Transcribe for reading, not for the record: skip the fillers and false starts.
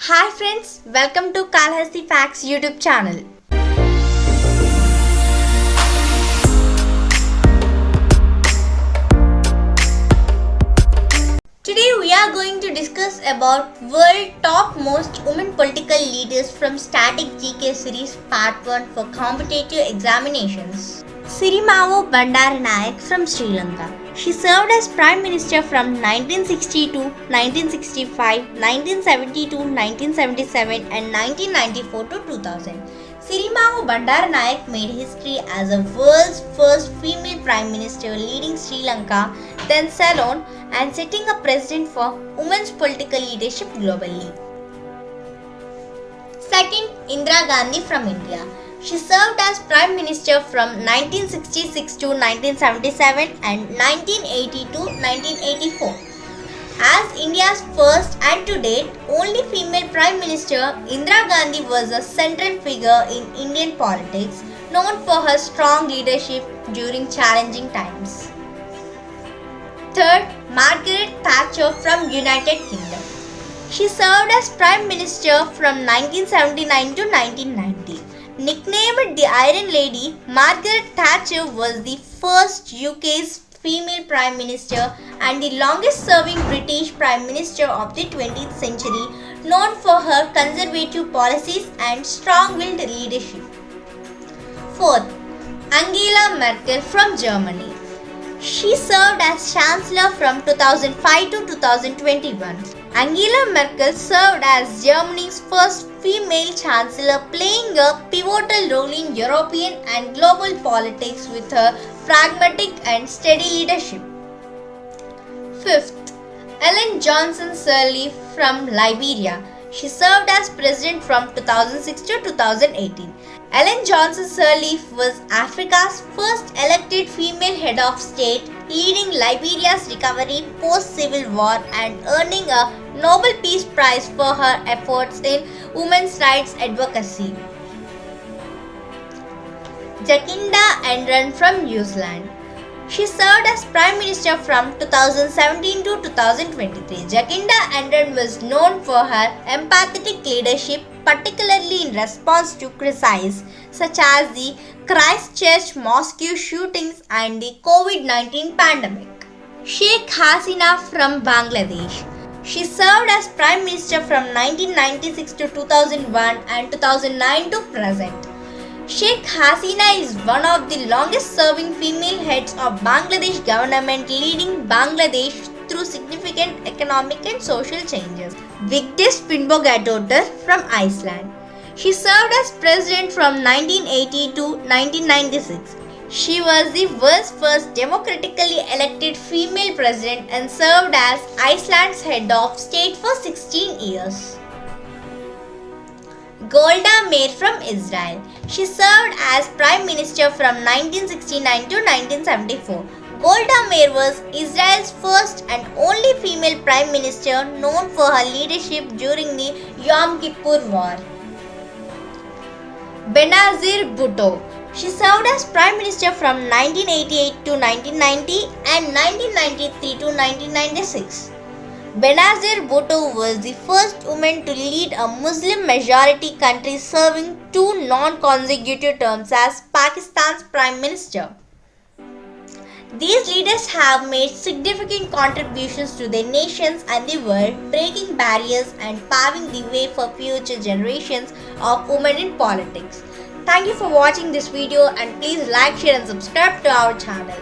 Hi friends, welcome to Kalahasthi Facts YouTube channel. Today we are going to discuss about world top most women political leaders from Static GK series part 1 for competitive examinations. Sirimavo Bandaranaike from Sri Lanka. She served as Prime Minister from 1962, 1965, 1972, 1977 and 1994 to 2000. Sirimavo Bandaranaike made history as the world's first female Prime Minister leading Sri Lanka, then Ceylon, and setting a precedent for women's political leadership globally. Second, Indira Gandhi from India. She served as Prime Minister from 1966 to 1977 and 1980 to 1984. As India's first and to date only female Prime Minister, Indira Gandhi was a central figure in Indian politics, known for her strong leadership during challenging times. Third, Margaret Thatcher from United Kingdom. She served as Prime Minister from 1979 to 1990. Nicknamed the Iron Lady, Margaret Thatcher was the first UK's female Prime Minister and the longest serving British Prime Minister of the 20th century, known for her conservative policies and strong-willed leadership. Fourth, Angela Merkel from Germany. She served as Chancellor from 2005 to 2021. Angela Merkel served as Germany's first female Chancellor, playing a pivotal role in European and global politics with her pragmatic and steady leadership. Fifth, Ellen Johnson Sirleaf from Liberia. She served as President from 2006 to 2018. Ellen Johnson Sirleaf was Africa's first elected female head of state, leading Liberia's recovery post-Civil War and earning a Nobel Peace Prize for her efforts in women's rights advocacy. Jacinda Ardern from New Zealand. She served as Prime Minister from 2017 to 2023. Jacinda Ardern was known for her empathetic leadership, particularly in response to crises such as the Christchurch mosque shootings and the COVID-19 pandemic. Sheikh Hasina from Bangladesh. She served as Prime Minister from 1996 to 2001 and 2009 to present. Sheikh Hasina is one of the longest serving female heads of Bangladesh government, leading Bangladesh through significant economic and social changes. Vigdis Finnbogadóttir from Iceland. She served as president from 1980 to 1996. She was the world's first democratically elected female president and served as Iceland's head of state for 16 years. Golda Meir from Israel. She served as Prime Minister from 1969 to 1974. Golda Meir was Israel's first and only female Prime Minister, known for her leadership during the Yom Kippur War. Benazir Bhutto. She served as Prime Minister from 1988 to 1990 and 1993 to 1996. Benazir Bhutto was the first woman to lead a Muslim-majority country, serving 2 non-consecutive terms as Pakistan's Prime Minister. These leaders have made significant contributions to their nations and the world, breaking barriers and paving the way for future generations of women in politics. Thank you for watching this video and please like, share and subscribe to our channel.